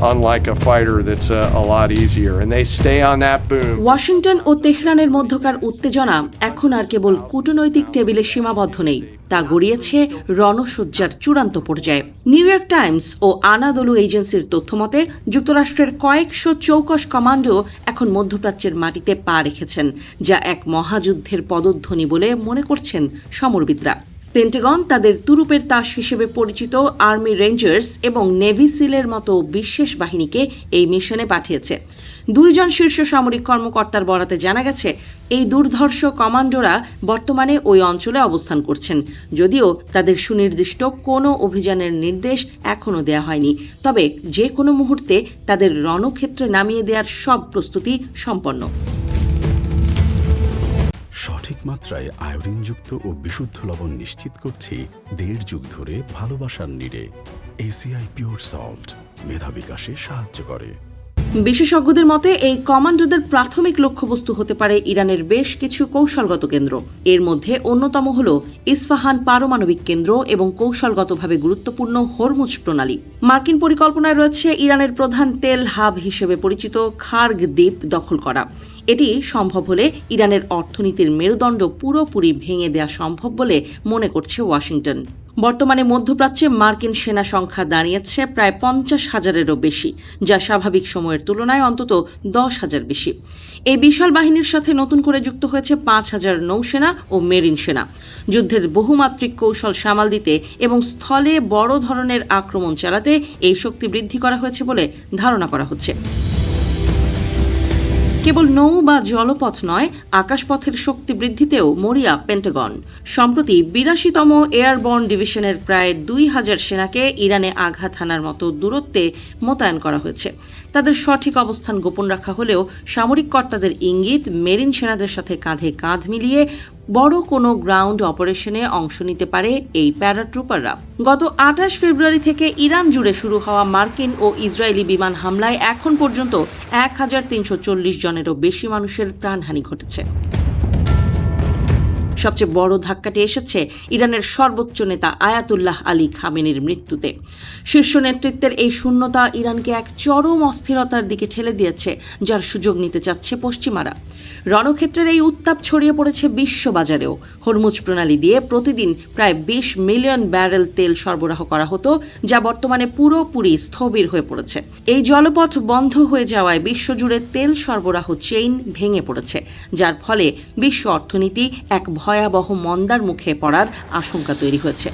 unlike a fighter that's a lot easier. And they stay on that boom. Washington ও তেহরানের মধ্যকার উত্তেজনা এখন আর কেবল কূটনৈতিক টেবিলে সীমাবদ্ধ নেই, তা গড়িয়েছে রণসজ্জার চূড়ান্ত পর্যায়ে। নিউ ইয়র্ক টাইমস ও আনাদোলু এজেন্সির তথ্যমতে যুক্তরাষ্ট্রের কয়েকশো চৌকস কমান্ডো এখন মধ্যপ্রাচ্যের মাটিতে পা রেখেছেন, যা এক মহাযুদ্ধের পদধ্বনি বলে মনে করছেন সমরবিদরা। পেন্টাগন তাদের তুরুপের তাস হিসেবে পরিচিত আর্মি রেঞ্জার্স এবং নেভি সিলের মতো বিশেষ বাহিনীকে এই মিশনে পাঠিয়েছে। 2 জন শীর্ষ সামরিক কর্মকর্তার বরাতে জানা গেছে, এই দুর্ধর্ষ কমান্ডোরা বর্তমানে ওই অঞ্চলে অবস্থান করছেন, যদিও তাদের সুনির্দিষ্ট কোনো অভিযানের নির্দেশ এখনও দেওয়া হয়নি। তবে যে কোনো মুহূর্তে তাদের রণক্ষেত্রে নামিয়ে দেওয়ার সব প্রস্তুতি সম্পন্ন। সঠিক মাত্রায় আয়োডিনযুক্ত ও বিশুদ্ধ লবণ নিশ্চিত করছি 1.5 যুগ ধরে ভালোবাসার নিড়ে। এসিআই পিওর সল্ট মেধা বিকাশে সাহায্য করে। বিশেষজ্ঞদের মতে এই কমান্ডোদের প্রাথমিক লক্ষ্যবস্তু হতে পারে ইরানের বেশ কিছু কৌশলগত কেন্দ্র। এর মধ্যে অন্যতম হল ইস্পাহান পারমাণবিক কেন্দ্র এবং কৌশলগতভাবে গুরুত্বপূর্ণ হরমুজ প্রণালী। মার্কিন পরিকল্পনায় রয়েছে ইরানের প্রধান তেল হাব হিসেবে পরিচিত খার্গ দ্বীপ দখল করা। এটি সম্ভব হলে ইরানের অর্থনীতির মেরুদণ্ড পুরোপুরি ভেঙে দেওয়া সম্ভব বলে মনে করছে ওয়াশিংটন। বর্তমানে মধ্যপ্রাচ্যে মার্কিন সেনা সংখ্যা দাঁড়িয়েছে প্রায় 50,000-এরও বেশি, যা স্বাভাবিক সময়ের তুলনায় অন্তত 10,000 বেশি। এই বিশাল বাহিনীর সাথে নতুন করে যুক্ত হয়েছে 5,000 নৌসেনা ও মেরিন সেনা। যুদ্ধের বহুমাত্রিক কৌশল সামাল দিতে এবং স্থলে বড় ধরনের আক্রমণ চালাতে এই শক্তি বৃদ্ধি করা হয়েছে বলে ধারণা করা হচ্ছে। কেবল নৌ বা জলপথ নয়, আকাশপথের শক্তি বৃদ্ধিতেও মরিয়া পেন্টাগন। সম্প্রতি 82তম এয়ারবর্ন ডিভিশনের প্রায় 2,000 সেনাকে ইরানে আঘাত হানার মতো দূরত্বে মোতায়েন করা হয়েছে। তাদের সঠিক অবস্থান গোপন রাখা হলেও সামরিক কর্তাদের ইঙ্গিত, মেরিন সেনাদের সাথে কাঁধে কাঁধ মিলিয়ে বড় কোনো গ্রাউন্ড অপারেশনে অংশ নিতে পারে এই প্যারাট্রুপাররা। গত 28 ফেব্রুয়ারি থেকে ইরান জুড়ে শুরু হওয়া মার্কিন ও ইসরায়েলি বিমান হামলায় এখন পর্যন্ত 1,340 জনেরও বেশি মানুষের প্রাণহানি ঘটেছে। সবচেয়ে বড় ধাক্কাটি এসেছে ইরানের সর্বোচ্চ নেতা আয়াতুল্লাহ আলী খামেনির মৃত্যুতে। শীর্ষ নেতৃত্বের এই শূন্যতা ইরানকে এক চরম অস্থিরতার দিকে ঠেলে দিয়েছে, যার সুযোগ নিতে চাচ্ছে পশ্চিমারা। রণক্ষেত্রের এই উত্তাপ ছড়িয়ে পড়েছে বিশ্ববাজারেও। হরমুজ প্রণালী দিয়ে প্রতিদিন প্রায় 20 মিলিয়ন ব্যারেল তেল সরবরাহ করা হতো, যা বর্তমানে পুরোপুরি স্থবির হয়ে পড়েছে। এই জলপথ বন্ধ হয়ে যাওয়ায় বিশ্বজুড়ে তেল সরবরাহ চেইন ভেঙে পড়েছে, যার ফলে বিশ্ব অর্থনীতি এক ভয়াবহ মন্দার মুখে পড়ার আশঙ্কা তৈরি হয়েছে।